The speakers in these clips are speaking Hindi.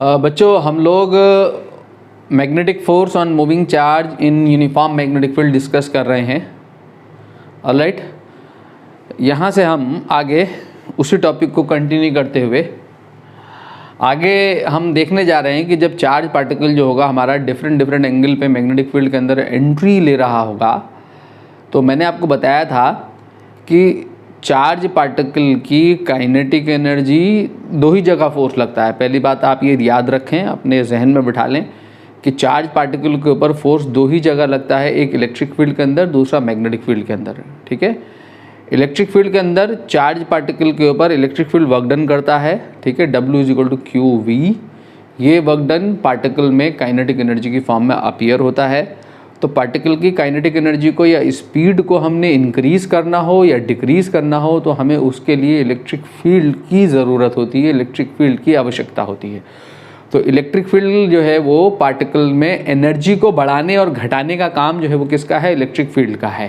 बच्चों हम लोग magnetic force on moving charge in uniform magnetic field discuss कर रहे हैं। ऑलराइट, यहाँ से हम आगे उसी टॉपिक को कंटिन्यू करते हुए आगे हम देखने जा रहे हैं कि जब चार्ज पार्टिकल जो होगा हमारा डिफरेंट एंगल पे मैग्नेटिक फील्ड के अंदर एंट्री ले रहा होगा, तो मैंने आपको बताया था कि चार्ज पार्टिकल की काइनेटिक एनर्जी दो ही जगह फोर्स लगता है। पहली बात आप ये याद रखें, अपने जहन में बिठा लें कि चार्ज पार्टिकल के ऊपर फोर्स दो ही जगह लगता है, एक इलेक्ट्रिक फील्ड के अंदर, दूसरा मैग्नेटिक फील्ड के अंदर। ठीक है, इलेक्ट्रिक फील्ड के अंदर चार्ज पार्टिकल के ऊपर इलेक्ट्रिक फील्ड वर्क डन करता है। ठीक है, W = QV। ये वर्क डन पार्टिकल में काइनेटिक एनर्जी की फॉर्म में अपीयर होता है। तो पार्टिकल की काइनेटिक एनर्जी को या स्पीड को हमने इंक्रीज़ करना हो या डिक्रीज़ करना हो तो हमें उसके लिए इलेक्ट्रिक फील्ड की ज़रूरत होती है, इलेक्ट्रिक फील्ड की आवश्यकता होती है। तो इलेक्ट्रिक फील्ड जो है वो पार्टिकल में एनर्जी को बढ़ाने और घटाने का काम जो है वो किसका है? इलेक्ट्रिक फील्ड का है।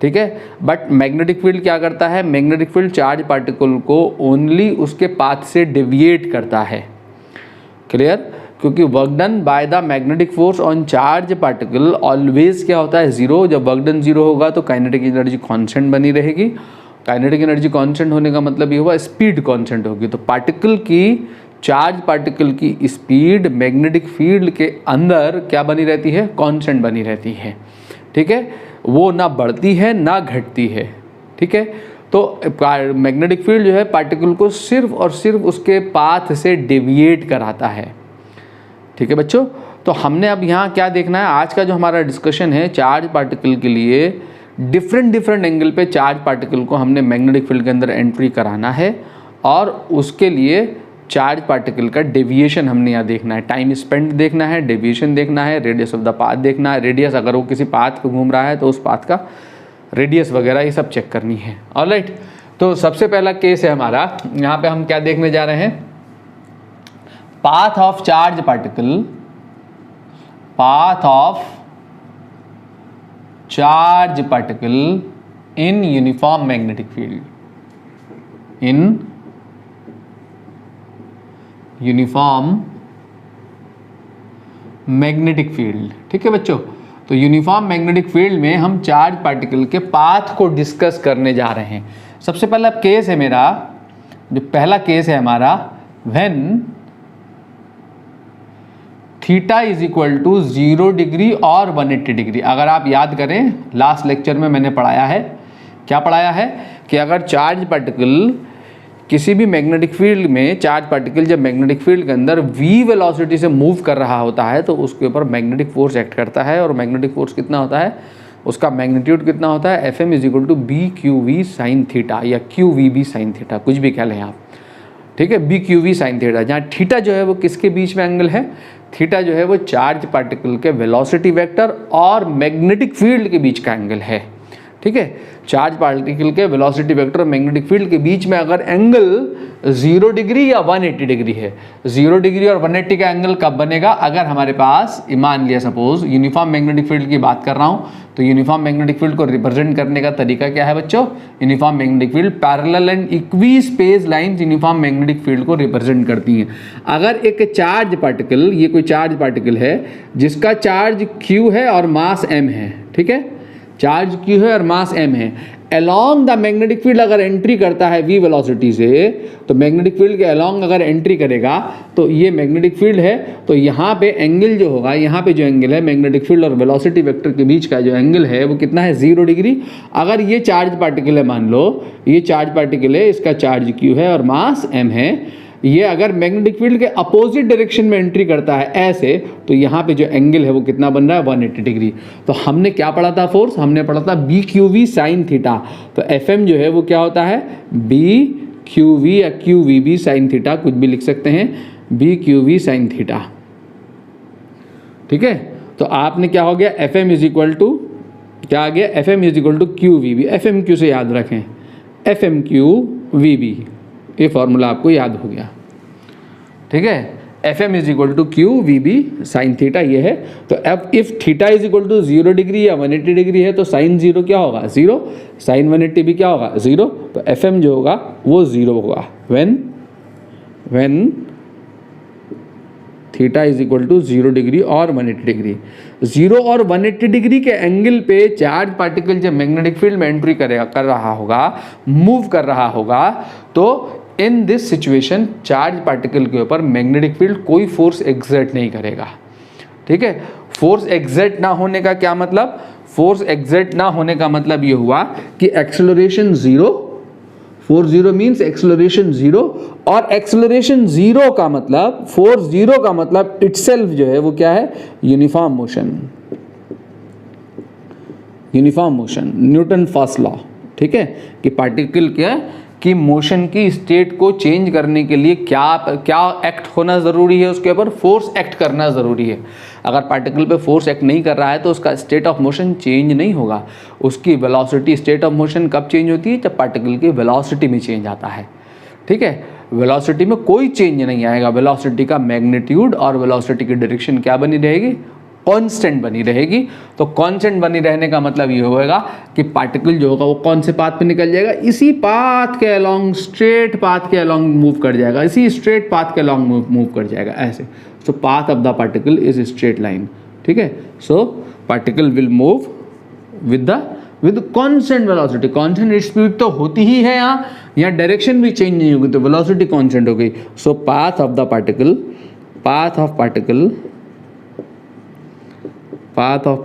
ठीक है, बट मैग्नेटिक फील्ड क्या करता है? मैग्नेटिक फील्ड चार्ज पार्टिकल को ओनली उसके पाथ से डेविएट करता है। क्लियर? क्योंकि work done by the magnetic force on charge particle always क्या होता है? ज़ीरो। जब वर्क डन ज़ीरो होगा तो काइनेटिक एनर्जी कांस्टेंट बनी रहेगी। काइनेटिक एनर्जी कांस्टेंट होने का मतलब ये हुआ स्पीड कांस्टेंट होगी। तो पार्टिकल की, चार्ज पार्टिकल की स्पीड मैग्नेटिक फील्ड के अंदर क्या बनी रहती है? कांस्टेंट बनी रहती है। ठीक है, वो ना बढ़ती है ना घटती है। ठीक है, तो मैग्नेटिक फील्ड जो है पार्टिकल को सिर्फ और सिर्फ उसके पाथ से डेविएट कराता है। ठीक है बच्चों, तो हमने अब यहाँ क्या देखना है? आज का जो हमारा डिस्कशन है चार्ज पार्टिकल के लिए डिफरेंट एंगल पे चार्ज पार्टिकल को हमने मैग्नेटिक फील्ड के अंदर एंट्री कराना है और उसके लिए चार्ज पार्टिकल का डेविएशन हमने यहाँ देखना है, टाइम स्पेंड देखना है, डेविएशन देखना है, रेडियस ऑफ द पाथ देखना है। रेडियस अगर वो किसी पाथ पे घूम रहा है तो उस पाथ का रेडियस वगैरह ये सब चेक करनी है। ऑलराइट, तो सबसे पहला केस है हमारा, यहाँ पे हम क्या देखने जा रहे हैं? Path of charge particle, path of charge particle in uniform magnetic field, in uniform magnetic field. ठीक है बच्चों, तो यूनिफॉर्म मैग्नेटिक फील्ड में हम चार्ज पार्टिकल के पाथ को डिस्कस करने जा रहे हैं। सबसे पहला केस है मेरा, जो पहला केस है हमारा, व्हेन थीटा = 0 डिग्री और 180 डिग्री। अगर आप याद करें लास्ट लेक्चर में मैंने पढ़ाया है, क्या पढ़ाया है कि अगर चार्ज पार्टिकल किसी भी मैग्नेटिक फील्ड में, चार्ज पार्टिकल जब मैग्नेटिक फील्ड के अंदर v वेलोसिटी से मूव कर रहा होता है तो उसके ऊपर मैग्नेटिक फोर्स एक्ट करता है। और मैग्नेटिक फोर्स कितना होता है? उसका मैग्नीट्यूड कितना होता है? Fm = BQV sin थीटा या QVB sin थीटा, कुछ भी कह लें आप। ठीक है, BQV sin थीटा, जहाँ थीटा जो है वो किसके बीच में एंगल है? थीटा जो है वो चार्ज पार्टिकल के वेलोसिटी वेक्टर और मैग्नेटिक फील्ड के बीच का एंगल है। ठीक है, चार्ज पार्टिकल के वेलोसिटी वेक्टर और मैग्नेटिक फील्ड के बीच में अगर एंगल 0 डिग्री या 180 डिग्री है, 0 डिग्री और 180 का एंगल कब बनेगा? अगर हमारे पास, मान लिया सपोज यूनिफॉर्म मैग्नेटिक फील्ड की बात कर रहा हूँ, तो यूनिफॉर्म मैग्नेटिक फील्ड को रिप्रेजेंट करने का तरीका क्या है बच्चों? Uniform magnetic field parallel and equi space lines uniform magnetic field को रिप्रेजेंट करती हैं। अगर एक चार्ज पार्टिकल, ये कोई चार्ज पार्टिकल है जिसका चार्ज Q है और मास M है, ठीक है, चार्ज Q है और मास M है, अलोंग द मैग्नेटिक फील्ड अगर एंट्री करता है v वेलोसिटी से, तो मैग्नेटिक फील्ड के अलोंग अगर एंट्री करेगा तो ये मैग्नेटिक फील्ड है, तो यहाँ पे एंगल जो होगा, यहाँ पे जो एंगल है मैग्नेटिक फील्ड और वेलोसिटी वेक्टर के बीच का जो एंगल है वो कितना है? 0 डिग्री। अगर ये चार्ज पार्टिकल है, मान लो ये चार्ज पार्टिकल है, इसका चार्ज Q है और मास M है, ये अगर मैग्नेटिक फील्ड के अपोजिट डायरेक्शन में एंट्री करता है ऐसे, तो यहाँ पे जो एंगल है वो कितना बन रहा है? 180 डिग्री। तो हमने क्या पढ़ा था फोर्स? हमने पढ़ा था BQV sin थीटा। तो FM जो है वो क्या होता है? BQV या QVB sin थीटा, कुछ भी लिख सकते हैं, BQV sin थीटा। ठीक है, तो आपने क्या हो गया? FM = क्या आ गया? FM = QVB। FMQ से याद रखें, FMQVB, ये फॉर्मूला आपको याद हो गया। ठीक है, Fm = QVB sin थीटा ये है। तो अब इफ थीटा = 0 डिग्री या 180 डिग्री है तो साइन 0 क्या होगा? 0। साइन 180 भी क्या होगा? 0। तो Fm जो होगा वो 0 होगा। When theta is equal to 0 degree और 180 डिग्री। 0 और 180 डिग्री के एंगल पे चार्ज पार्टिकल जब मैग्नेटिक फील्ड में एंट्री कर रहा होगा, मूव कर रहा होगा, तो in this situation charge particle के ऊपर मैग्नेटिक फील्ड कोई फोर्स एग्जर्ट नहीं करेगा। ठीक है, फोर्स एग्जर्ट ना होने का क्या मतलब? फोर्स एग्जर्ट ना होने का मतलब ये हुआ कि एक्सेलरेशन 0, फोर्स 0 मीन्स एक्सेलरेशन 0, और एक्सेलरेशन 0 का मतलब, फोर्स 0 का मतलब इटसेल्फ जो है वो क्या है? Uniform motion. Uniform motion, Newton first law. ठीक है, कि पार्टिकल क्या कि मोशन की स्टेट को चेंज करने के लिए क्या एक्ट होना ज़रूरी है, उसके ऊपर फोर्स एक्ट करना ज़रूरी है। अगर पार्टिकल पे फोर्स एक्ट नहीं कर रहा है तो उसका स्टेट ऑफ मोशन चेंज नहीं होगा। उसकी वेलोसिटी, स्टेट ऑफ मोशन कब चेंज होती है? जब पार्टिकल की वेलोसिटी में चेंज आता है। ठीक है, वेलोसिटी में कोई चेंज नहीं आएगा। वेलोसिटी का मैग्नीट्यूड और वेलोसिटी की डायरेक्शन क्या बनी रहेगी? कांस्टेंट बनी रहेगी। तो कांस्टेंट बनी रहने का मतलब ये होगा कि पार्टिकल जो होगा वो कौन से पाथ पे निकल जाएगा? इसी पाथ के अलोंग, स्ट्रेट पाथ के अलोंग मूव कर जाएगा, इसी स्ट्रेट पाथ के अलोंग मूव कर जाएगा ऐसे। So path of the particle is straight line. ठीक है, so particle will move with constant velocity. Constant speed तो होती ही है, यहाँ डायरेक्शन भी चेंज नहीं होगी, तो वेलोसिटी कांस्टेंट हो गई। So path of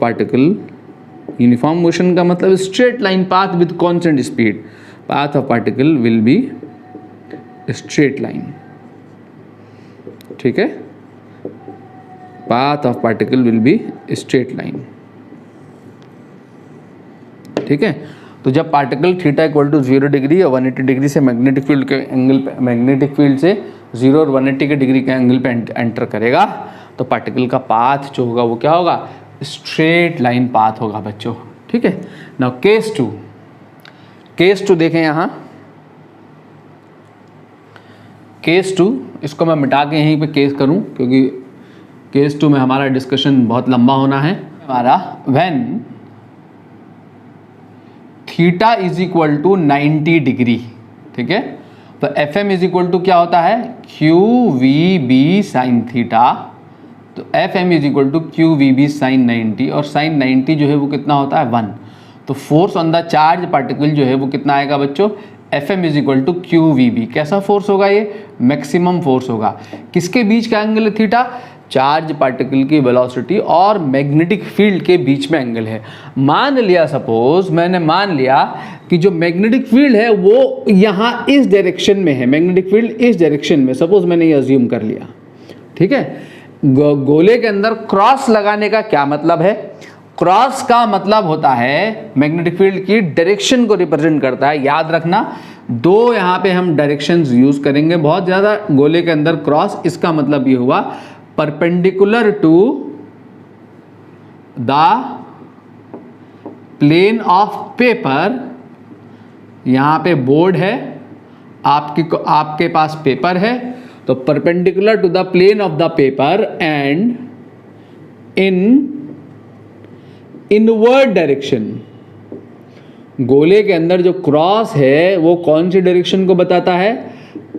particle, uniform motion का मतलब straight line path with constant speed. Path of particle will be straight line. ठीक है, path of particle will be straight line. ठीक है, तो जब particle theta equal to 0 degree और 180 डिग्री से मैग्नेटिक फील्ड के एंगल पे, मैग्नेटिक फील्ड से 0 और 180 के डिग्री के एंगल पे एंटर करेगा, तो पार्टिकल का पाथ जो होगा वो क्या होगा? स्ट्रेट लाइन पाथ होगा बच्चों। ठीक है, नाउ केस टू देखें यहाँ। केस 2, इसको मैं मिटा के यहीं पे केस करूँ क्योंकि केस 2 में हमारा डिस्कशन बहुत लंबा होना है हमारा। When theta is equal to 90 degree. ठीक है, तो F M is equal to क्या होता है? Q V B sine theta. तो F M is equal to Q V B sine 90, और साइन 90 जो है वो कितना होता है? 1। तो force on the charge particle जो है वो कितना आएगा बच्चों? F M is equal to Q V B. कैसा फोर्स होगा ये? मैक्सिमम फोर्स होगा। किसके बीच का एंगल है थीटा? चार्ज पार्टिकल की वेलोसिटी और मैग्नेटिक फील्ड के बीच में एंगल है। मान लिया, सपोज मैंने मान लिया कि जो मैग्नेटिक फील्ड है वो यहाँ इस डायरेक्शन में है, मैग्नेटिक फील्ड इस डायरेक्शन में, सपोज मैंने ये अज्यूम कर लिया। ठीक है, गोले के अंदर क्रॉस लगाने का क्या मतलब है? क्रॉस का मतलब होता है मैग्नेटिक फील्ड की डायरेक्शन को रिप्रेजेंट करता है। याद रखना, 2 यहाँ पे हम डायरेक्शंस यूज करेंगे बहुत ज़्यादा। गोले के अंदर क्रॉस, इसका मतलब ये हुआ perpendicular to the plane of paper. यहाँ पे बोर्ड है, आपके पास पेपर है, तो perpendicular to the plane of the paper and in inward direction. गोले के अंदर जो क्रॉस है वो कौन सी डायरेक्शन को बताता है?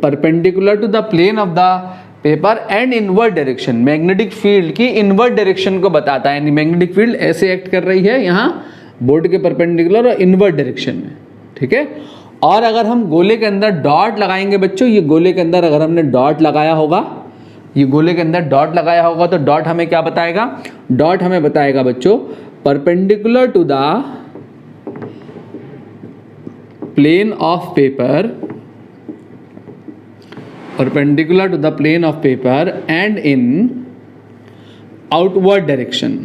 Perpendicular to the plane of the paper and inward direction. Magnetic field की इनवर्ड डायरेक्शन को बताता है, यानी मैग्नेटिक फील्ड ऐसे एक्ट कर रही है यहाँ बोर्ड के परपेंडिकुलर और इनवर्ड डायरेक्शन में। ठीक है, और अगर हम गोले के अंदर डॉट लगाएंगे बच्चों, ये गोले के अंदर अगर हमने डॉट लगाया होगा, ये गोले के अंदर डॉट लगाया होगा, तो डॉट हमें क्या बताएगा? डॉट हमें बताएगा बच्चों perpendicular to the plane of paper, perpendicular to the plane of paper and in outward direction.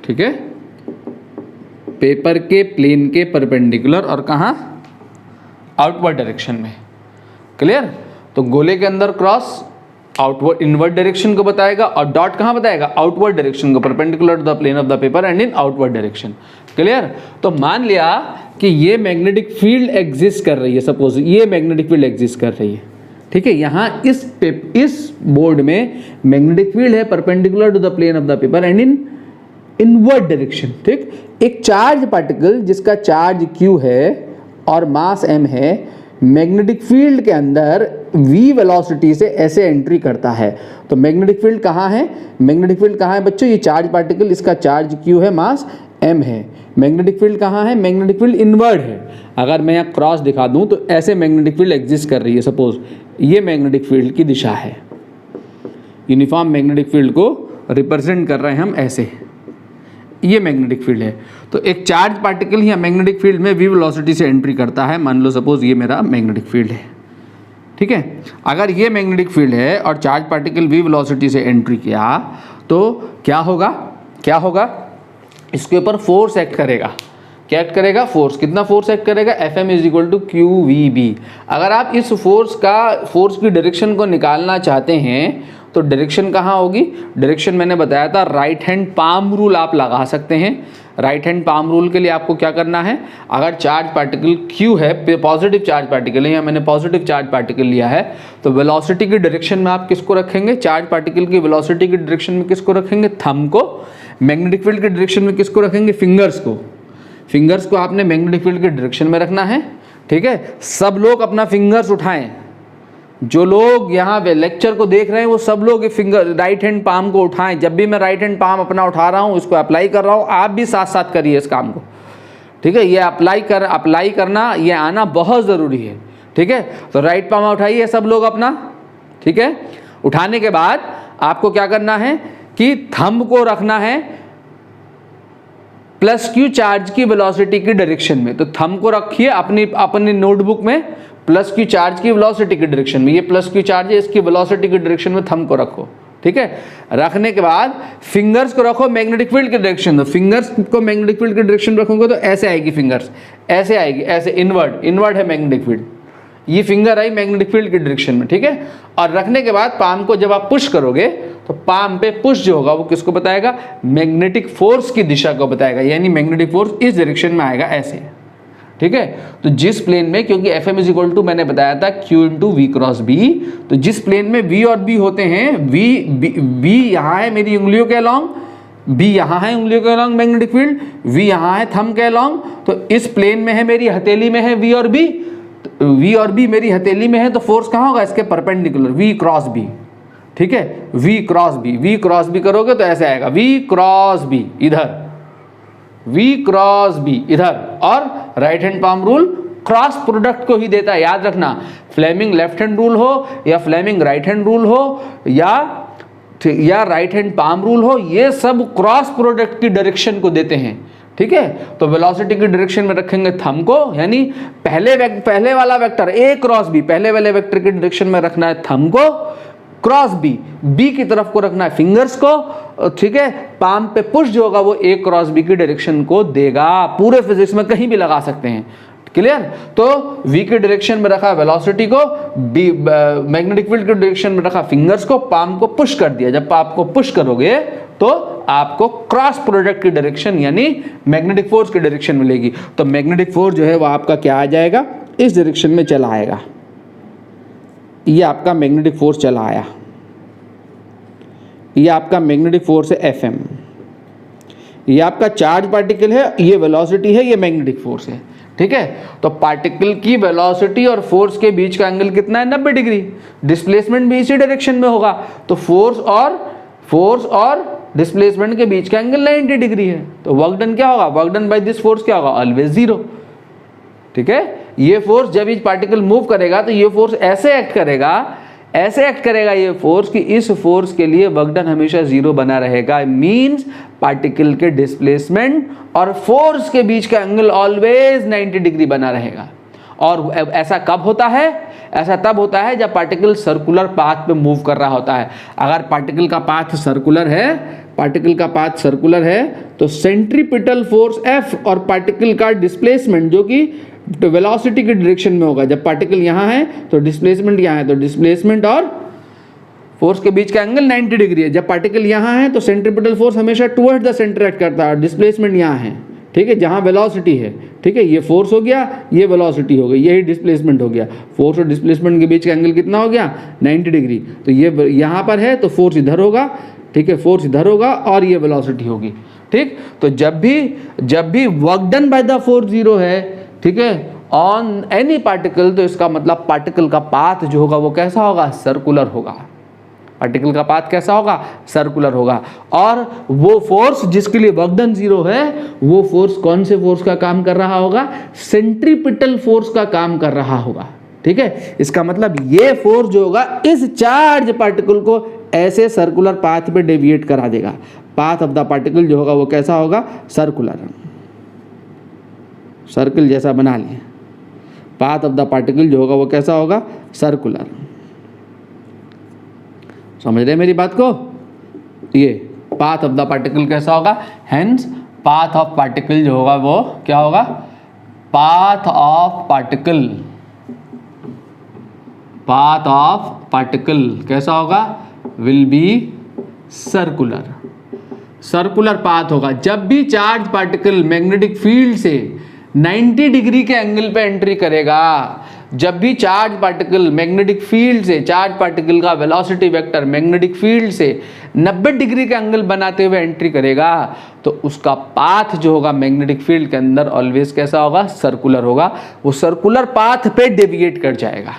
ठीक है, पेपर के प्लेन के परपेंडिकुलर और कहाँ? आउटवर्ड डायरेक्शन में। क्लियर? तो गोले के अंदर क्रॉस आउटवर्ड इनवर्ड डायरेक्शन को बताएगा और डॉट कहाँ बताएगा? आउटवर्ड डायरेक्शन को, perpendicular to the plane of the paper and in outward direction. Clear? तो मान लिया कि ये मैग्नेटिक फील्ड एग्जिस्ट कर रही है, सपोज ये मैग्नेटिक फील्ड एग्जिस्ट कर रही है। ठीक है, यहाँ इस बोर्ड में मैग्नेटिक फील्ड है perpendicular to the plane of the paper and in inward direction. ठीक, एक चार्ज पार्टिकल जिसका चार्ज q है और मास m है, मैग्नेटिक फील्ड के अंदर v वेलोसिटी से ऐसे एंट्री करता है। तो मैग्नेटिक फील्ड कहाँ है, मैग्नेटिक फील्ड कहाँ है बच्चों, ये चार्ज पार्टिकल, इसका चार्ज q है, मास m है। मैग्नेटिक फील्ड कहाँ है, मैग्नेटिक फील्ड इनवर्ड है। अगर मैं यहाँ क्रॉस दिखा दूँ तो ऐसे मैग्नेटिक फील्ड एग्जिस्ट कर रही है। सपोज ये मैग्नेटिक फील्ड की दिशा है, यूनिफॉर्म मैग्नेटिक फील्ड को रिप्रेजेंट कर रहे हैं हम ऐसे, ये मैग्नेटिक फील्ड है। तो एक चार्ज पार्टिकल या मैग्नेटिक फील्ड में v वेलोसिटी से एंट्री करता है। मान लो सपोज ये मेरा मैग्नेटिक फील्ड है, ठीक है। अगर ये मैग्नेटिक फील्ड है और चार्ज पार्टिकल v वेलोसिटी से एंट्री किया तो क्या होगा, क्या होगा, इसके ऊपर फोर्स एक्ट करेगा। क्या एक्ट करेगा, फोर्स। कितना फोर्स एक्ट करेगा, Fm is equal to QVB। अगर आप इस फोर्स की डायरेक्शन को निकालना चाहते हैं तो डायरेक्शन कहाँ होगी, डायरेक्शन मैंने बताया था राइट हैंड पाम रूल आप लगा सकते हैं। राइट हैंड पाम रूल के लिए आपको क्या करना है, अगर चार्ज पार्टिकल Q है, पॉजिटिव चार्ज पार्टिकल है, या मैंने पॉजिटिव चार्ज पार्टिकल लिया है, तो वेलोसिटी की डायरेक्शन में आप किसको रखेंगे, चार्ज पार्टिकल की वेलोसिटी की डायरेक्शन में किसको रखेंगे, थंब को। मैग्नेटिक फील्ड की डायरेक्शन में किसको रखेंगे, फिंगर्स को। फिंगर्स को आपने मैग्नेटिक फील्ड की डायरेक्शन में रखना है, ठीक है। सब लोग अपना फिंगर्स उठाएं, जो लोग यहाँ पे लेक्चर को देख रहे हैं वो सब लोग फिंगर राइट हैंड पाम को उठाएं। जब भी मैं राइट हैंड पाम अपना उठा रहा हूँ, इसको अप्लाई कर रहा हूँ, आप भी साथ साथ करिए इस काम को, ठीक है। ये अप्लाई करना, ये आना बहुत ज़रूरी है, ठीक है। तो राइट पाम उठाइए सब लोग अपना, ठीक है। उठाने के बाद आपको क्या करना है कि थंब को रखना है +Q चार्ज की वेलोसिटी की डायरेक्शन में। तो थंब को रखिए अपनी नोटबुक में +Q चार्ज की वेलोसिटी की डायरेक्शन में। ये +Q चार्ज है, इसकी वेलोसिटी की डायरेक्शन में थंब को रखो, ठीक है। रखने के बाद फिंगर्स को रखो मैग्नेटिक फील्ड की डायरेक्शन में। फिंगर्स को मैग्नेटिक फील्ड की डायरेक्शन में रखोगे तो ऐसे आएगी फिंगर्स, ऐसे आएगी, ऐसे इनवर्ड है मैग्नेटिक फील्ड। ये फिंगर आई मैग्नेटिक फील्ड की डायरेक्शन में, ठीक है। और रखने के बाद पाम को जब आप पुश करोगे तो पाम पे पुश जो होगा वो किसको बताएगा, मैग्नेटिक फोर्स की दिशा को बताएगा, यानी मैग्नेटिक फोर्स इस डायरेक्शन में आएगा ऐसे, ठीक है। तो जिस प्लेन में, क्योंकि Fm इज इक्वल टू मैंने बताया था Q into V cross B, तो जिस प्लेन में V और B होते हैं, V यहाँ है मेरी उंगलियों के अलॉन्ग, B यहाँ है उंगलियों के अलॉन्ग मैग्नेटिक फील्ड, V यहाँ है थंब के अलॉन्ग, तो इस प्लेन में है मेरी हथेली में है V और B मेरी हथेली में है, तो फोर्स कहाँ होगा, इसके परपेंडिकुलर V क्रॉस B, ठीक है। V क्रॉस B करोगे तो ऐसे आएगा V क्रॉस B इधर, V क्रॉस B इधर। और right hand palm rule cross product को ही देता है, याद रखना। फ्लेमिंग लेफ्ट हैंड रूल हो या फ्लेमिंग राइट हैंड रूल हो या राइट हैंड पाम रूल हो, ये सब क्रॉस प्रोडक्ट की डायरेक्शन को देते हैं, ठीक है। तो वेलोसिटी की डायरेक्शन में रखेंगे थंब को, यानी पहले वाला वेक्टर A क्रॉस B, पहले वाले वेक्टर की डायरेक्शन में रखना है थंब को, क्रॉस B की तरफ को रखना है फिंगर्स को, ठीक है। पाम पे पुश जो होगा वो A क्रॉस B की डायरेक्शन को देगा। पूरे फिजिक्स में कहीं भी लगा सकते हैं, क्लियर। तो V की डायरेक्शन में रखा वेलोसिटी को, मैग्नेटिक फील्ड की डायरेक्शन में रखा फिंगर्स को, पाम को पुश कर दिया। जब पाम को पुश करोगे तो आपको क्रॉस प्रोडक्ट की डायरेक्शन यानी मैग्नेटिक फोर्स की डायरेक्शन मिलेगी। तो मैग्नेटिक फोर्स जो है वो आपका क्या आ जाएगा, इस डायरेक्शन में चला आएगा। ये आपका मैग्नेटिक फोर्स चला आया, ये आपका मैग्नेटिक फोर्स है Fm, ये आपका चार्ज पार्टिकल है, ये वेलोसिटी है, ये मैग्नेटिक फोर्स है, ठीक है। तो पार्टिकल की वेलोसिटी और फोर्स के बीच का एंगल कितना है, 90 डिग्री। डिस्प्लेसमेंट भी इसी डायरेक्शन में होगा, तो फोर्स और डिस्प्लेसमेंट के बीच का एंगल 90 डिग्री है। तो वर्क डन क्या होगा, work done by this force क्या होगा, ऑलवेज 0, ठीक है। ये फोर्स जब ये पार्टिकल मूव करेगा तो ये फोर्स ऐसे एक्ट करेगा ये फोर्स कि इस फोर्स के लिए वर्क डन हमेशा 0 बना रहेगा। मींस पार्टिकल के डिस्प्लेसमेंट और फोर्स के बीच का एंगल ऑलवेज 90 डिग्री बना रहेगा। और ऐसा कब होता है, ऐसा तब होता है जब पार्टिकल सर्कुलर पाथ पे मूव कर रहा होता है। अगर पार्टिकल का पाथ सर्कुलर है तो सेंट्रीपिटल फोर्स F और पार्टिकल का डिस्प्लेसमेंट जो कि वेलोसिटी की डायरेक्शन में होगा। जब पार्टिकल यहाँ है तो डिस्प्लेसमेंट यहाँ है, तो डिस्प्लेसमेंट और फोर्स के बीच का एंगल 90 डिग्री है। जब पार्टिकल यहाँ है तो सेंट्रीपिटल फोर्स हमेशा टुवर्ड्स द सेंटर एक्ट करता है, डिस्प्लेसमेंट यहाँ है, ठीक है, जहाँ वेलोसिटी है, ठीक है। ये फोर्स हो गया, ये वेलोसिटी हो गई, यही डिस्प्लेसमेंट हो गया। फोर्स और डिस्प्लेसमेंट के बीच का एंगल कितना हो गया, 90 डिग्री। तो ये यहाँ पर है तो फोर्स इधर होगा, ठीक है, फोर्स इधर होगा और ये वेलोसिटी होगी, ठीक। तो जब भी work done by the force 0 है, ठीक है, ऑन एनी पार्टिकल, तो इसका मतलब पार्टिकल का पाथ जो होगा वो कैसा होगा, सर्कुलर होगा। पार्टिकल का पाथ कैसा होगा, सर्कुलर होगा। और वो फोर्स जिसके लिए वर्क डन 0 है, वो फोर्स कौन से फोर्स का काम कर रहा होगा, सेंट्रीपिटल फोर्स का काम कर रहा होगा। ठीक है, इसका मतलब ये फोर्स जो होगा इस चार्ज पार्टिकल को ऐसे सर्कुलर पाथ पे डेविएट करा देगा। पाथ ऑफ द पार्टिकल जो होगा वो कैसा होगा, सर्कुलर, सर्कल जैसा बना लें। पाथ ऑफ द पार्टिकल जो होगा वो कैसा होगा, सर्कुलर। समझ रहे मेरी बात को, ये पाथ ऑफ द पार्टिकल कैसा होगा, हेंस पाथ ऑफ पार्टिकल जो होगा वो क्या होगा, path of particle, path of particle कैसा होगा, will be circular. Circular path होगा। जब भी चार्ज पार्टिकल मैग्नेटिक फील्ड से 90 डिग्री के एंगल पे एंट्री करेगा, जब भी चार्ज पार्टिकल मैग्नेटिक फील्ड से, चार्ज पार्टिकल का वेलोसिटी वेक्टर मैग्नेटिक फील्ड से 90 डिग्री के एंगल बनाते हुए एंट्री करेगा, तो उसका पाथ जो होगा मैग्नेटिक फील्ड के अंदर ऑलवेज कैसा होगा, सर्कुलर होगा। वो सर्कुलर पाथ पे डेविएट कर जाएगा।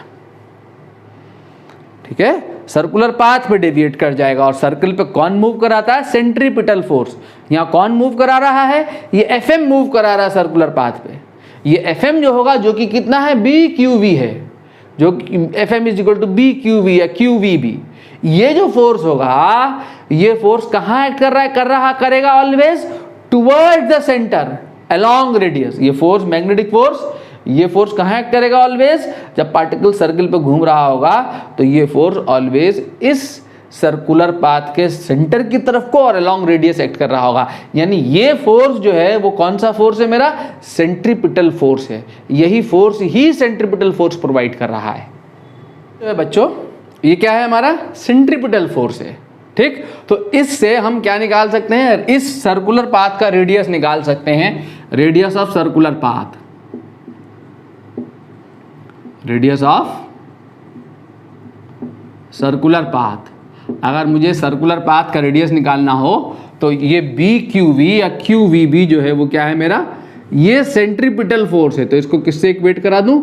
ठीक है, सर्कुलर पाथ पे डेविएट कर जाएगा। और सर्कल पे कौन मूव कराता है, सेंट्रीपिटल फोर्स। यहाँ कौन मूव करा रहा है, ये एफएम मूव करा रहा है सर्कुलर पाथ पे। ये एफएम जो होगा, जो कि कितना है, बी क्यू वी है, जो FM is equal to B Q V या क्यू वी बी। ये जो फोर्स होगा, ये फोर्स कहाँ एक्ट कर रहा है, करेगा always towards the centre along radius. ये फोर्स, मैग्नेटिक फोर्स, ये फोर्स कहाँ एक्ट करेगा ऑलवेज, जब पार्टिकल सर्कल पे घूम रहा होगा, तो ये फोर्स ऑलवेज इस सर्कुलर पाथ के सेंटर की तरफ को और अलोंग रेडियस एक्ट कर रहा होगा। यानी ये फोर्स जो है वो कौन सा फोर्स है मेरा, सेंट्रीपिटल फोर्स है। यही फोर्स ही सेंट्रीपिटल फोर्स प्रोवाइड कर रहा है। तो बच्चों ये क्या है, हमारा सेंट्रीपिटल फोर्स है। ठीक, तो इससे हम क्या निकाल सकते हैं, इस सर्कुलर पाथ का रेडियस निकाल सकते हैं, radius of circular path, radius of circular path. अगर मुझे सर्कुलर पाथ का रेडियस निकालना हो तो ये बी क्यू वी या क्यू वी बी जो है वो क्या है मेरा, ये सेंट्रीपिटल फोर्स है। तो इसको किससे इक्वेट करा दूं,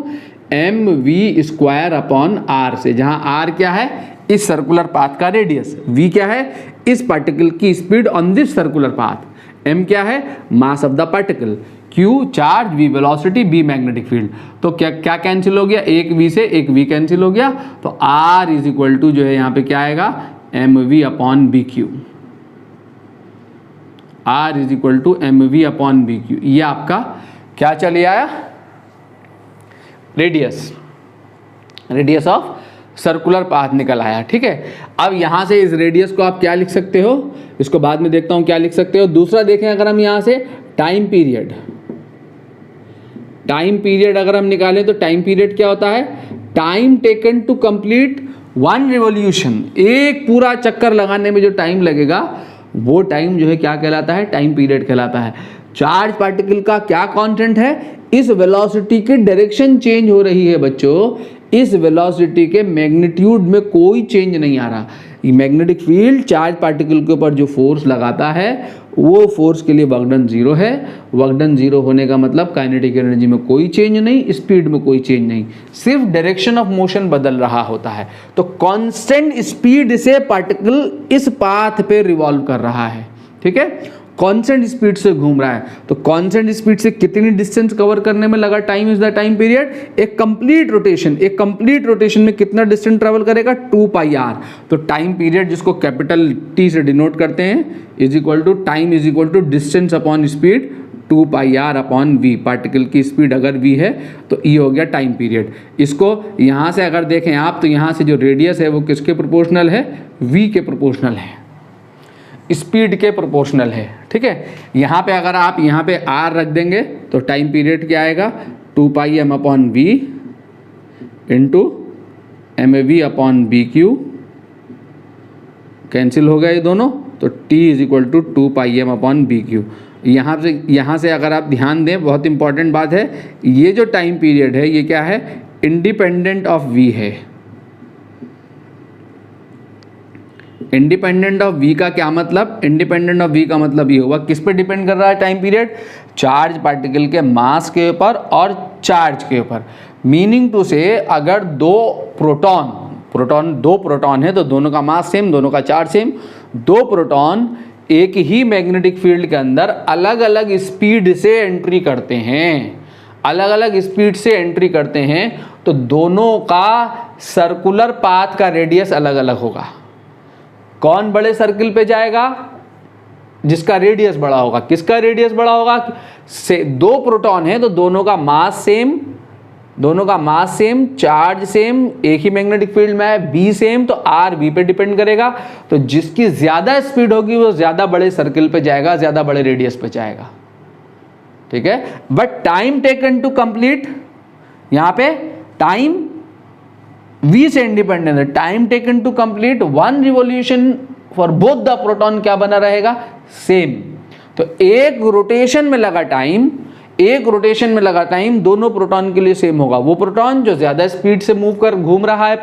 M V square upon R से, जहां आर क्या है, इस सर्कुलर पाथ का रेडियस, वी क्या है, इस पार्टिकल की speed on this circular path, M क्या है, mass of the particle, Q charge, V velocity, B magnetic field. तो क्या क्या कैंसिल हो गया, एक वी से एक वी कैंसिल हो गया। तो आर इज इक्वल टू जो है यहाँ पे क्या आएगा, M V upon B Q. R is equal to M V upon B Q. ये आपका क्या चले आया, radius, radius of circular path निकल आया। ठीक है, अब यहां से इस रेडियस को आप क्या लिख सकते हो, इसको बाद में देखता हूं क्या लिख सकते हो। दूसरा देखें, अगर हम यहां से टाइम पीरियड, टाइम पीरियड अगर हम निकालें तो टाइम पीरियड क्या होता है, time taken to complete one revolution. एक पूरा चक्कर लगाने में जो टाइम लगेगा वो टाइम जो है क्या कहलाता है, टाइम पीरियड कहलाता है। चार्ज पार्टिकल का क्या कांस्टेंट है, इस वेलोसिटी की डायरेक्शन चेंज हो रही है बच्चों, इस वेलोसिटी के मैग्नीट्यूड में कोई चेंज नहीं आ रहा। मैग्नेटिक फील्ड चार्ज पार्टिकल के ऊपर जो फोर्स लगाता है वो फोर्स के लिए वर्क डन 0 है। वर्क डन 0 होने का मतलब काइनेटिक एनर्जी में कोई चेंज नहीं, स्पीड में कोई चेंज नहीं, सिर्फ डायरेक्शन ऑफ मोशन बदल रहा होता है। तो कांस्टेंट स्पीड से पार्टिकल इस पाथ पे रिवॉल्व कर रहा है। ठीक है, कांस्टेंट स्पीड से घूम रहा है। तो कांस्टेंट स्पीड से कितनी डिस्टेंस कवर करने में लगा, time is the time period. एक कंप्लीट रोटेशन, एक कंप्लीट रोटेशन में कितना डिस्टेंस ट्रेवल करेगा, 2 पाई आर। तो टाइम पीरियड जिसको कैपिटल टी से डिनोट करते हैं, is equal to time is equal to distance upon speed 2 pi R upon V. Particle की स्पीड अगर वी है तो ई हो गया टाइम पीरियड। इसको यहाँ से अगर देखें आप तो यहाँ से जो रेडियस है वो किसके प्रोपोर्शनल है, वी के प्रोपोर्शनल है, स्पीड के प्रोपोर्शनल है। ठीक है, यहाँ पे अगर आप यहाँ पे आर रख देंगे तो टाइम पीरियड क्या आएगा, 2 pi M upon V into M V upon B Q. Cancel हो गया ये दोनों, तो T is equal to 2 pi M upon B Q. यहाँ से अगर आप ध्यान दें, बहुत इंपॉर्टेंट बात है, ये जो टाइम पीरियड है ये क्या है, इंडिपेंडेंट ऑफ वी है। इंडिपेंडेंट ऑफ v का क्या मतलब, इंडिपेंडेंट ऑफ v का मतलब ये हुआ किस पे डिपेंड कर रहा है टाइम पीरियड, चार्ज पार्टिकल के मास के ऊपर और चार्ज के ऊपर। मीनिंग टू से अगर दो प्रोटॉन है तो दोनों का मास सेम, दोनों का चार्ज सेम, दो प्रोटॉन एक ही मैग्नेटिक फील्ड के अंदर अलग अलग स्पीड से एंट्री करते हैं, अलग अलग स्पीड से एंट्री करते हैं, तो दोनों का सर्कुलर पाथ का रेडियस अलग अलग होगा। कौन बड़े सर्किल पे जाएगा, जिसका रेडियस बड़ा होगा। किसका रेडियस बड़ा होगा, से दो प्रोटॉन है तो दोनों का मास सेम, दोनों का मास सेम, चार्ज सेम, एक ही मैग्नेटिक फील्ड में है, बी सेम, तो आर बी पे डिपेंड करेगा। तो जिसकी ज्यादा स्पीड होगी वो ज्यादा बड़े सर्किल पे जाएगा, ज्यादा बड़े रेडियस पे जाएगा, ठीक है। But time taken to complete, यहां पे टाइम v से इंडिपेंडेंट है। Time taken to complete one revolution for both the proton क्या बना रहेगा, सेम। तो एक रोटेशन में लगा टाइम, एक रोटेशन में लगा टाइम दोनों प्रोटॉन के लिए सेम होगा। वो प्रोटॉन जो ज्यादा स्पीड से मूव कर घूम रहा है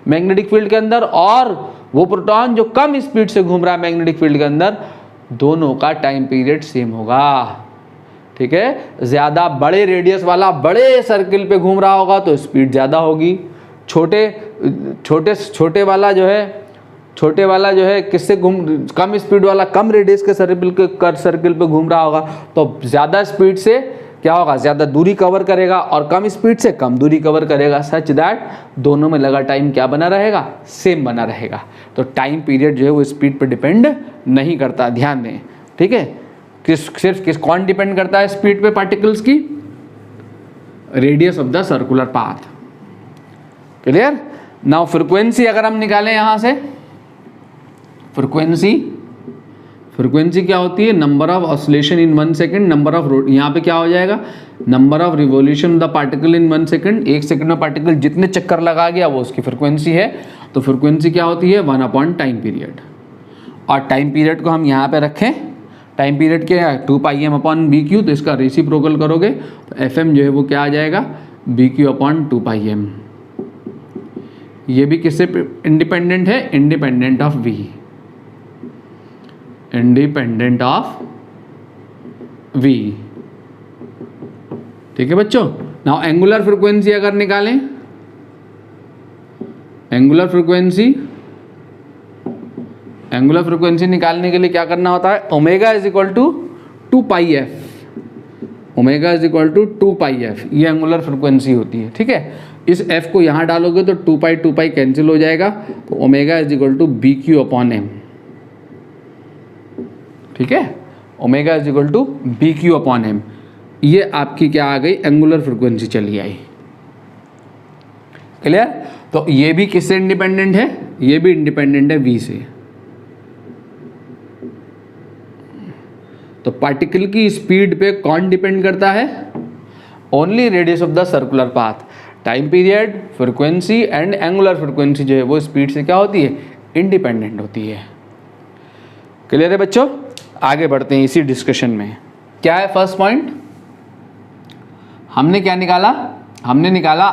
मैग्नेटिक फील्ड के अंदर, और वो प्रोटॉन जो कम स्पीड से घूम रहा है मैग्नेटिक फील्ड के अंदर, दोनों का टाइम पीरियड सेम होगा, ठीक है। ज्यादा बड़े रेडियस वाला बड़े सर्किल पे घूम रहा होगा तो स्पीड ज्यादा होगी, छोटे वाला जो है किससे कम स्पीड वाला कम रेडियस के सर्किल पे घूम रहा होगा तो ज़्यादा स्पीड से क्या होगा, ज़्यादा दूरी कवर करेगा, और कम स्पीड से कम दूरी कवर करेगा, सच दैट दोनों में लगा टाइम क्या बना रहेगा, सेम बना रहेगा। तो टाइम पीरियड जो है वो स्पीड पे डिपेंड नहीं करता, ध्यान दें, ठीक है। सिर्फ कौन डिपेंड करता है स्पीड पे पार्टिकल्स की, radius of the circular path, clear. Now frequency अगर हम निकालें यहां से, फ्रीक्वेंसी क्या होती है, number of oscillation in 1 second, number of, यहाँ पे क्या हो जाएगा, number of revolution the particle in 1 second. 1 second में पार्टिकल जितने चक्कर लगा गया वो उसकी फ्रीक्वेंसी है। तो फ्रीक्वेंसी क्या होती है, 1 अपॉन टाइम पीरियड। और टाइम पीरियड को हम यहाँ पे रखें, टाइम पीरियड क्या है, 2πm अपॉन बी क्यू, तो इसका रेसिप्रोकल करोगे तो FM जो है वो क्या आ जाएगा, BQ अपॉन 2πm। ये भी किससे इंडिपेंडेंट है, independent of V, independent of V, ठीक है बच्चों। नाउ एंगुलर फ्रीक्वेंसी अगर निकालें, एंगुलर फ्रीक्वेंसी निकालने के लिए क्या करना होता है, omega is equal to 2πf, omega is equal to 2πf, ये एंगुलर फ्रीक्वेंसी होती है, ठीक है। इस f को यहाँ डालोगे तो 2π कैंसिल हो जाएगा, तो omega is equal to BQ upon m, ठीक है। Omega is equal to BQ upon m, ये आपकी क्या आ गई, एंगुलर फ्रीक्वेंसी चली आई, क्लियर। तो ये भी किससे इंडिपेंडेंट है, ये भी इंडिपेंडेंट है V से। तो पार्टिकल की स्पीड पे कौन डिपेंड करता है, only radius of the circular path. Time period, frequency and angular frequency जो है वो स्पीड से क्या होती है, इंडिपेंडेंट होती है, क्लियर है बच्चों। आगे बढ़ते हैं इसी डिस्कशन में। क्या है फर्स्ट पॉइंट, हमने क्या निकाला, हमने निकाला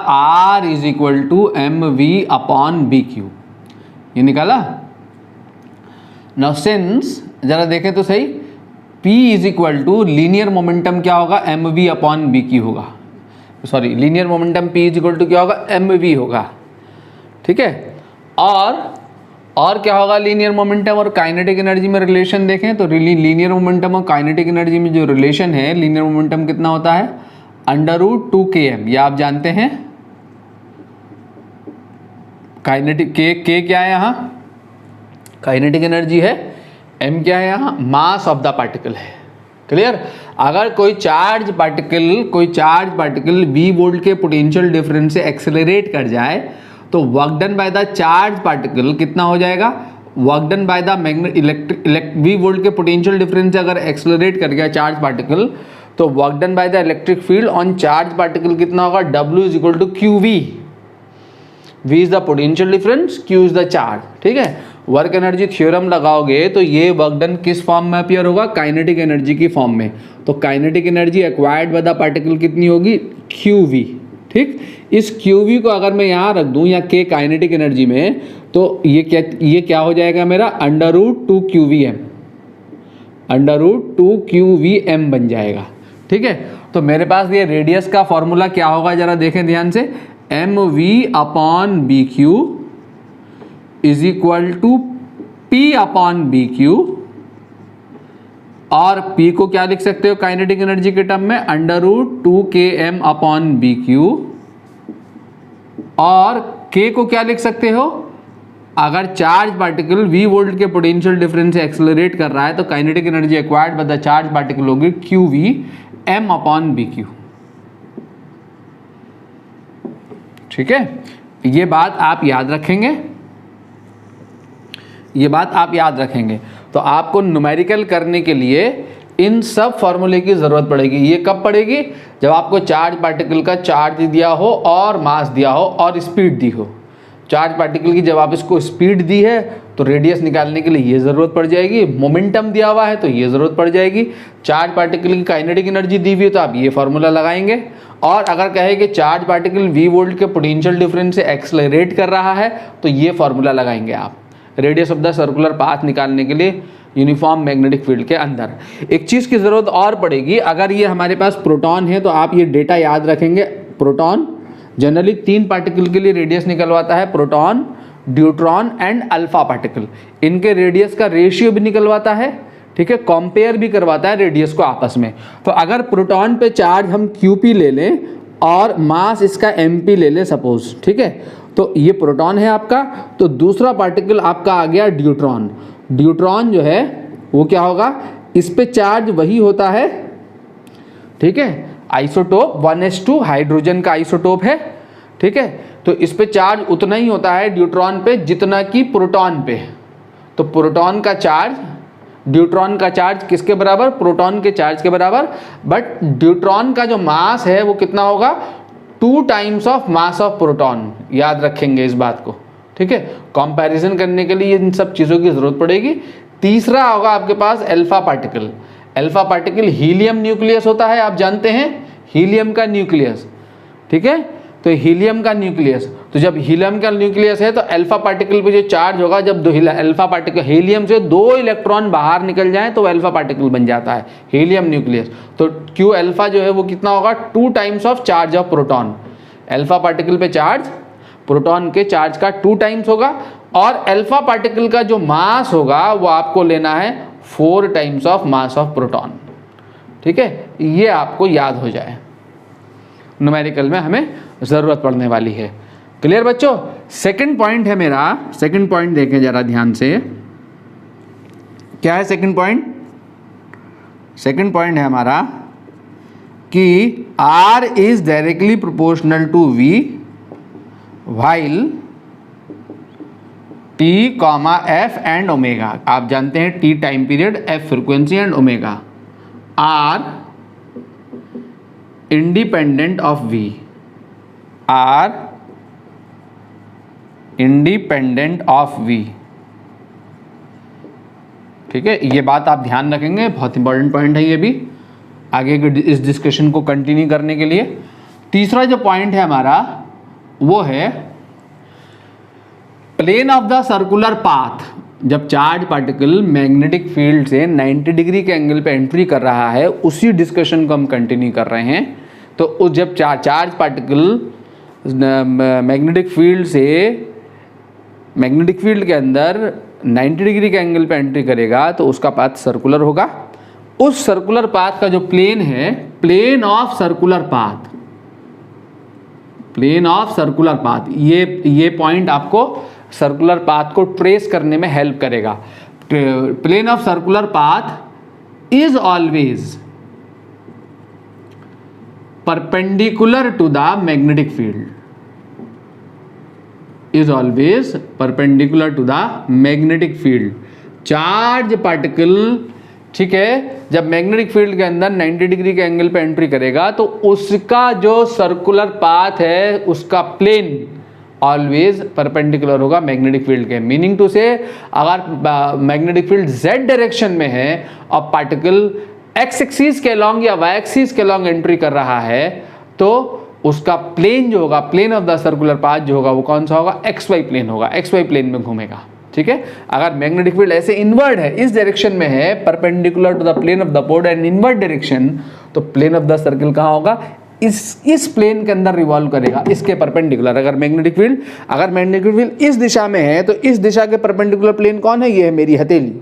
R is equal to mv upon BQ, ये निकाला। नाउ सिंस जरा देखें तो सही, P is equal to linear momentum क्या होगा, mv अपॉन BQ होगा, sorry linear momentum P is equal to क्या होगा, mv होगा, ठीक है। और क्या होगा, लीनियर मोमेंटम और काइनेटिक एनर्जी में रिलेशन देखें तो लीनियर मोमेंटम और काइनेटिक एनर्जी में जो रिलेशन है, लीनियर मोमेंटम कितना होता है, √2km, ये आप जानते हैं। काइनेटिक के क्या है यहाँ, काइनेटिक एनर्जी है, m क्या है यहाँ, मास ऑफ द पार्टिकल है, क्लियर। अगर कोई चार्ज पार्टिकल v वोल्ट के पोटेंशियल डिफरेंस से एक्सेलरेट कर जाए तो work done by the charge particle कितना हो जाएगा, work done by the v volt के पोटेंशियल डिफरेंस से अगर एक्सेलरेट कर गया चार्ज पार्टिकल तो work done by the electric field on charge particle कितना होगा, W is equal to QV, V is the potential difference, Q is the charge, ठीक है। वर्क एनर्जी थ्योरम लगाओगे तो ये वर्क डन किस फॉर्म में अपीयर होगा, काइनेटिक एनर्जी की फॉर्म में। तो kinetic energy acquired by the particle कितनी होगी, QV, ठीक। इस QV को अगर मैं यहाँ रख दूँ या K काइनेटिक एनर्जी में, तो ये क्या हो जाएगा मेरा √2 QVm बन जाएगा। ठीक है, तो मेरे पास ये रेडियस का फॉर्मूला क्या होगा जरा देखें ध्यान से, mv/bq is equal to p/bq, और p को क्या लिख सकते हो काइनेटिक एनर्जी के टर्म में √2km/bq, और k को क्या लिख सकते हो, अगर चार्ज पार्टिकल v वोल्ट के पोटेंशियल डिफरेंस से एक्सेलरेट कर रहा है तो kinetic energy acquired by the charge particle होगी qvm/bq। ठीक है, ये बात आप याद रखेंगे, ये बात आप याद रखेंगे। तो आपको न्यूमेरिकल करने के लिए इन सब फॉर्मूले की ज़रूरत पड़ेगी। ये कब पड़ेगी, जब आपको चार्ज पार्टिकल का चार्ज दिया हो और मास दिया हो और स्पीड दी हो। चार्ज पार्टिकल की जब आप इसको स्पीड दी है तो रेडियस निकालने के लिए ये ज़रूरत पड़ जाएगी, मोमेंटम दिया हुआ है तो ये ज़रूरत पड़ जाएगी, चार्ज पार्टिकल की काइनेटिक एनर्जी दी हुई है तो आप ये फार्मूला लगाएंगे, और अगर कहे कि चार्ज पार्टिकल v वोल्ट के पोटेंशियल डिफरेंस से एक्सेलरेट कर रहा है तो ये फार्मूला लगाएंगे आप radius of the circular path निकालने के लिए यूनिफॉर्म मैग्नेटिक फील्ड के अंदर। एक चीज़ की ज़रूरत और पड़ेगी, अगर ये हमारे पास प्रोटॉन है तो आप ये डेटा याद रखेंगे। प्रोटॉन जनरली 3 पार्टिकल के लिए रेडियस निकलवाता है, proton, deuteron and alpha particle. इनके रेडियस का रेशियो भी निकलवाता है, ठीक है, कंपेयर भी करवाता है रेडियस को आपस में। तो अगर प्रोटॉन पे चार्ज हम QP ले लें और मास इसका MP ले लें सपोज, ठीक है, तो ये प्रोटॉन है आपका, तो दूसरा पार्टिकल आपका आ गया ड्यूट्रॉन। ड्यूट्रॉन जो है वो क्या होगा, इस पे चार्ज वही होता है, ठीक है, आइसोटोप 1s2 हाइड्रोजन का आइसोटोप है, ठीक है, तो इस पे चार्ज उतना ही होता है ड्यूट्रॉन पे जितना कि प्रोटॉन पे। तो प्रोटॉन का चार्ज ड्यूट्रॉन का चार्ज किसके बराबर, प्रोटॉन के चार्ज के बराबर, बट ड्यूट्रॉन का जो मास है वो कितना होगा, 2 times of mass of proton. याद रखेंगे इस बात को, ठीक है, कंपैरिजन करने के लिए इन सब चीज़ों की ज़रूरत पड़ेगी। तीसरा होगा आपके पास alpha particle. Alpha particle helium nucleus होता है, आप जानते हैं, हीलियम का न्यूक्लियस, ठीक है, तो हीलियम का न्यूक्लियस, तो जब हीलियम का न्यूक्लियस है तो अल्फा पार्टिकल पे जो चार्ज होगा, जब अल्फा पार्टिकल हीलियम से 2 इलेक्ट्रॉन बाहर निकल जाएं तो अल्फा पार्टिकल बन जाता है हीलियम न्यूक्लियस। तो Q अल्फा जो है वो कितना होगा, 2 times of charge of proton. Alpha particle पे चार्ज प्रोटॉन के चार्ज का 2 टाइम्स होगा, और अल्फा पार्टिकल का जो मास होगा वो आपको लेना है 4 times of mass of proton. ठीक है, ये आपको याद हो जाए, न्यूमेरिकल में हमें ज़रूरत पड़ने वाली है। क्लियर बच्चों। सेकंड पॉइंट है मेरा, सेकंड पॉइंट देखें जरा ध्यान से, क्या है सेकंड पॉइंट। सेकंड पॉइंट है हमारा कि R is directly proportional to V while T, F and omega. आप जानते हैं T time period, F frequency and omega are independent of V, are independent of V। ठीक है, ये बात आप ध्यान रखेंगे, बहुत इंपॉर्टेंट पॉइंट है ये भी आगे इस डिस्कशन को कंटिन्यू करने के लिए। तीसरा जो पॉइंट है हमारा वो है plane of the circular path. जब चार्ज पार्टिकल मैग्नेटिक फील्ड से 90 डिग्री के एंगल पे एंट्री कर रहा है, उसी डिस्कशन को हम कंटिन्यू कर रहे हैं। तो जब चार्ज पार्टिकल मैग्नेटिक फील्ड से, मैग्नेटिक फील्ड के अंदर 90 डिग्री के एंगल पे एंट्री करेगा तो उसका पाथ सर्कुलर होगा। उस सर्कुलर पाथ का जो प्लेन है, plane of circular path, plane of circular path, ये पॉइंट आपको सर्कुलर पाथ को ट्रेस करने में हेल्प करेगा। Plane of circular path is always perpendicular to the magnetic field, is always perpendicular to the magnetic field. Charge particle, ठीक है, जब मैग्नेटिक फील्ड के अंदर 90 डिग्री के एंगल पे एंट्री करेगा तो उसका जो सर्कुलर पाथ है, उसका प्लेन ऑलवेज परपेंडिकुलर होगा मैग्नेटिक फील्ड के। मीनिंग टू से, अगर मैग्नेटिक फील्ड z डायरेक्शन में है और पार्टिकल x एक्सिस के अलॉन्ग या y एक्सिस के अलॉन्ग एंट्री कर रहा है, तो उसका प्लेन जो होगा, plane of the circular path जो होगा वो कौन सा होगा, XY प्लेन होगा, XY प्लेन में घूमेगा। ठीक है, अगर मैग्नेटिक फील्ड ऐसे इनवर्ड है, इस डायरेक्शन में है, perpendicular to the plane of the board and inward direction, तो प्लेन ऑफ द सर्कल कहाँ होगा, इस प्लेन के अंदर रिवॉल्व करेगा, इसके परपेंडिकुलर। अगर मैग्नेटिक फील्ड इस दिशा में है तो इस दिशा के परपेंडिकुलर प्लेन कौन है, ये है मेरी हथेली।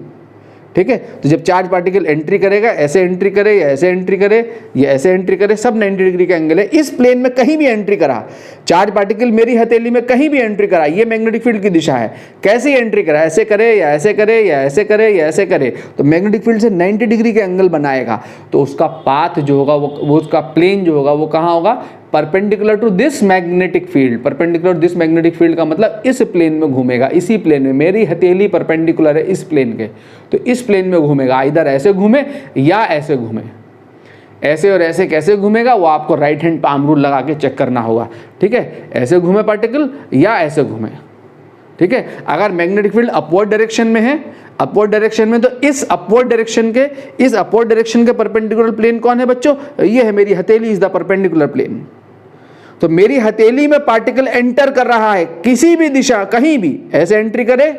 ठीक है, तो जब चार्ज पार्टिकल एंट्री करेगा, ऐसे एंट्री करे या ऐसे एंट्री करे या ऐसे एंट्री करे, सब 90 डिग्री का एंगल है। इस प्लेन में कहीं भी एंट्री करा, चार्ज पार्टिकल मेरी हथेली में कहीं भी एंट्री करा, ये मैग्नेटिक फील्ड की दिशा है। कैसे एंट्री करा, ऐसे करे या ऐसे करे या ऐसे करे या ऐसे करे, तो मैग्नेटिक फील्ड से 90 डिग्री का एंगल बनाएगा। तो उसका पाथ जो होगा वो उसका प्लेन जो होगा वो कहाँ होगा, perpendicular to this magnetic field. Perpendicular this magnetic field का मतलब इस प्लेन में घूमेगा, इसी प्लेन में। मेरी हथेली परपेंडिकुलर है इस प्लेन के, तो इस प्लेन में घूमेगा, इधर ऐसे घूमे या ऐसे घूमे। ऐसे और ऐसे कैसे घूमेगा वो आपको राइट हैंड पाम रूल लगा के चेक करना होगा। ठीक है, ऐसे घूमे पार्टिकल या ऐसे घूमे। ठीक है, अगर मैग्नेटिक फील्ड अपवर्ड डायरेक्शन में है, अपवर्ड डायरेक्शन में, तो इस अपवर्ड डायरेक्शन के परपेंडिकुलर प्लेन कौन है बच्चों, ये है मेरी हथेली, इज द परपेंडिकुलर प्लेन। तो मेरी हथेली में पार्टिकल एंटर कर रहा है किसी भी दिशा, कहीं भी ऐसे एंट्री करे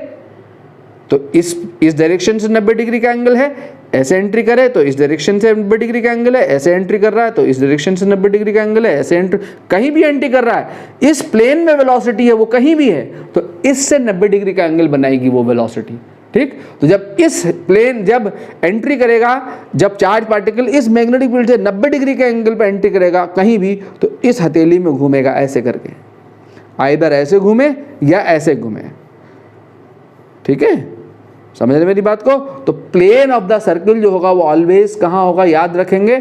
तो इस डायरेक्शन से 90 डिग्री का एंगल है, ऐसे एंट्री करे तो इस डायरेक्शन से 90 डिग्री का एंगल है, ऐसे एंट्री कर रहा है तो इस डायरेक्शन से 90 डिग्री का एंगल है, ऐसे एंट्री, कहीं भी एंट्री कर रहा है, इस प्लेन में वेलोसिटी है वो कहीं भी है, तो इससे 90 डिग्री का एंगल बनाएगी वो वेलोसिटी। ठीक, तो जब एंट्री करेगा, जब चार्ज पार्टिकल इस मैग्नेटिक फील्ड से 90 डिग्री के एंगल पर एंट्री करेगा कहीं भी, तो इस हथेली में घूमेगा ऐसे करके, आइदर ऐसे घूमे या ऐसे घूमे। ठीक है, समझ रहे मेरी बात को। तो प्लेन ऑफ द सर्कल जो होगा वो ऑलवेज कहाँ होगा, याद रखेंगे,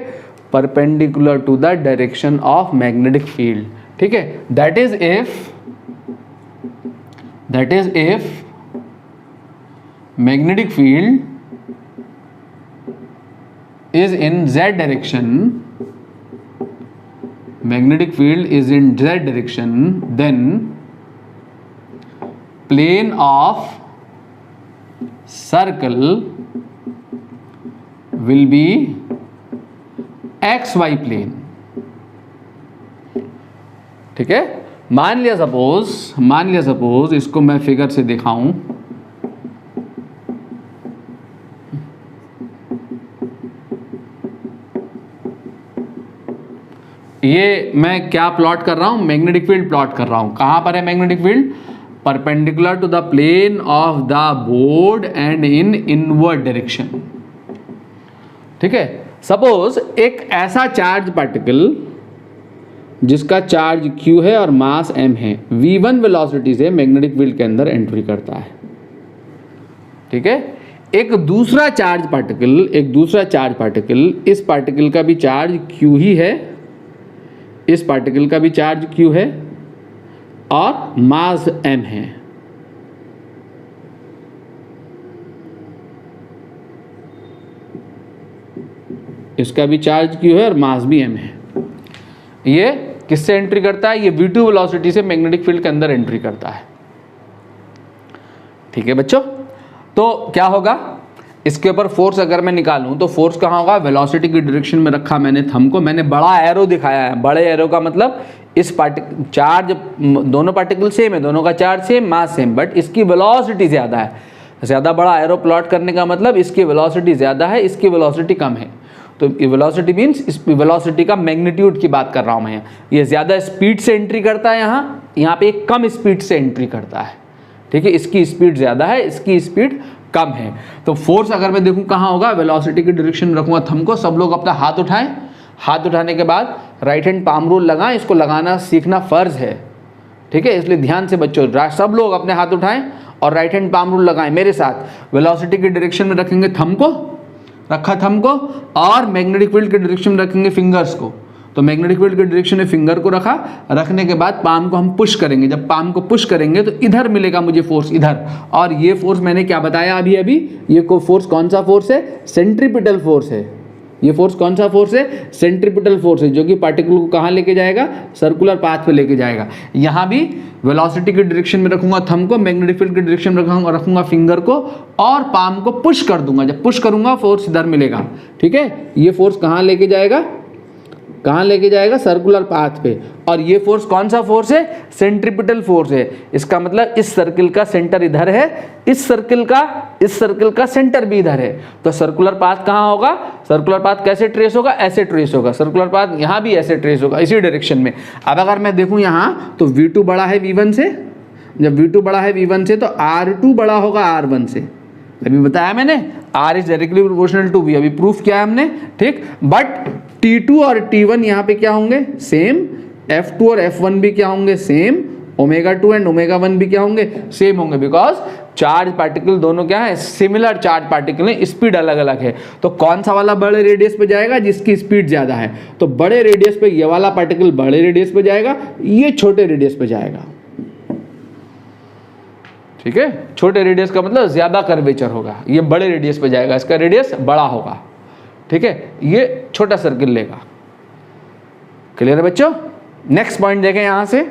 perpendicular to the direction of magnetic field. ठीक है, that is if magnetic field is in z direction, then plane of circle will be xy plane। ठीक है, मान लिया सपोज इसको मैं फिगर से दिखाऊं, ये मैं क्या प्लॉट कर रहा हूं, मैग्नेटिक फील्ड प्लॉट कर रहा हूं। कहां पर है magnetic field, perpendicular to the plane of the board and in inward direction. ठीक है, सपोज एक ऐसा चार्ज पार्टिकल जिसका चार्ज q है और मास m है, v1 वेलोसिटी से मैग्नेटिक फील्ड के अंदर एंट्री करता है। ठीक है, एक दूसरा चार्ज पार्टिकल, इस पार्टिकल का भी चार्ज q ही है, इस पार्टिकल का भी चार्ज q है और मास m है। इसका भी चार्ज q है और मास भी m है। ये किससे एंट्री करता है, ये v2 वेलोसिटी से मैग्नेटिक फील्ड के अंदर एंट्री करता है। ठीक है बच्चों, तो क्या होगा, इसके ऊपर फोर्स अगर मैं निकालूं तो फोर्स कहाँ होगा, वेलोसिटी की डायरेक्शन में रखा मैंने थंब को, मैंने बड़ा एरो दिखाया है। बड़े एरो का मतलब इस चार्ज, दोनों पार्टिकल सेम है, दोनों का charge same, mass same, but इसकी वेलोसिटी ज़्यादा है। ज़्यादा बड़ा एरो प्लॉट करने का मतलब इसकी वेलोसिटी ज़्यादा है, इसकी वेलोसिटी कम है। तो वेलोसिटी मीन्स इस वेलोसिटी का मैग्नीट्यूड की बात कर रहा हूँ मैं। ये ज़्यादा स्पीड से एंट्री करता है, यहाँ पे एक कम स्पीड से एंट्री करता है। ठीक है, इसकी स्पीड ज़्यादा है, इसकी स्पीड कम है। तो फोर्स अगर मैं देखूं कहाँ होगा, वेलोसिटी की डायरेक्शन में रखूंगा थंब को। सब लोग अपना हाथ उठाएं, हाथ उठाने के बाद राइट हैंड पाम रूल लगाएं। इसको लगाना सीखना फ़र्ज है। ठीक है, इसलिए ध्यान से बच्चों सब लोग अपने हाथ उठाएं और राइट हैंड पाम रूल लगाएं मेरे साथ। वेलोसिटी की डायरेक्शन में रखेंगे थंब को, रखा थंब को, और मैग्नेटिक फील्ड के डायरेक्शन में रखेंगे फिंगर्स को। तो मैग्नेटिक फील्ड के डायरेक्शन में फिंगर को रखा, रखने के बाद पाम को हम पुश करेंगे। जब पाम को पुश करेंगे तो इधर मिलेगा मुझे फोर्स, इधर। और ये फोर्स मैंने क्या बताया अभी ये फोर्स कौन सा फोर्स है, सेंट्रीपिटल फोर्स है। ये फोर्स कौन सा फोर्स है, सेंट्रीपिटल फोर्स है, जो कि पार्टिकल को कहाँ लेके जाएगा, सर्कुलर पाथ पे लेके जाएगा। यहाँ भी वेलोसिटी की डायरेक्शन में रखूंगा थंब को, मैग्नेटिक फील्ड की डायरेक्शन में रखूंगा फिंगर को, और पाम को पुश कर दूंगा। जब पुश करूंगा फोर्स इधर मिलेगा। ठीक है, ये फोर्स कहाँ लेके जाएगा, कहाँ लेके जाएगा? सर्कुलर पाथ पे। और ये फोर्स कौन सा फोर्स है? सेंट्रीपिटल फोर्स है। इसका मतलब इस सर्किल का सेंटर इधर है, इस सर्किल का सेंटर भी इधर है, तो सर्कुलर पाथ कहाँ होगा? सर्कुलर पाथ कैसे ट्रेस होगा? ऐसे ट्रेस होगा। सर्कुलर पाथ यहाँ भी ऐसे ट्रेस होगा, इसी डायरेक्शन में। अब अगर मैं देखूँ यहाँ तो V2 बड़ा है V1 से, जब V2 बड़ा है V1 से तो R2 बड़ा होगा R1 से। अभी बताया मैंने, R is directly proportional to V, अभी प्रूफ किया है हमने, ठीक। बट T2 और T1 यहाँ पे क्या होंगे? सेम। F2 और F1 भी क्या होंगे? सेम। ω2 एंड ω1 भी क्या होंगे? सेम होंगे, बिकॉज चार्ज पार्टिकल दोनों क्या है? सिमिलर चार्ज पार्टिकल है, स्पीड अलग अलग है। तो कौन सा वाला बड़े रेडियस पे जाएगा? जिसकी स्पीड ज्यादा है। तो बड़े रेडियस पे ये वाला पार्टिकल बड़े रेडियस पे जाएगा, ये छोटे रेडियस पे जाएगा, ठीक है। छोटे रेडियस का मतलब ज्यादा कर्वेचर होगा, ये बड़े रेडियस पे जाएगा, इसका रेडियस बड़ा होगा, ठीक है। ये छोटा सर्किल लेगा। क्लियर है बच्चों? नेक्स्ट पॉइंट देखें यहां से।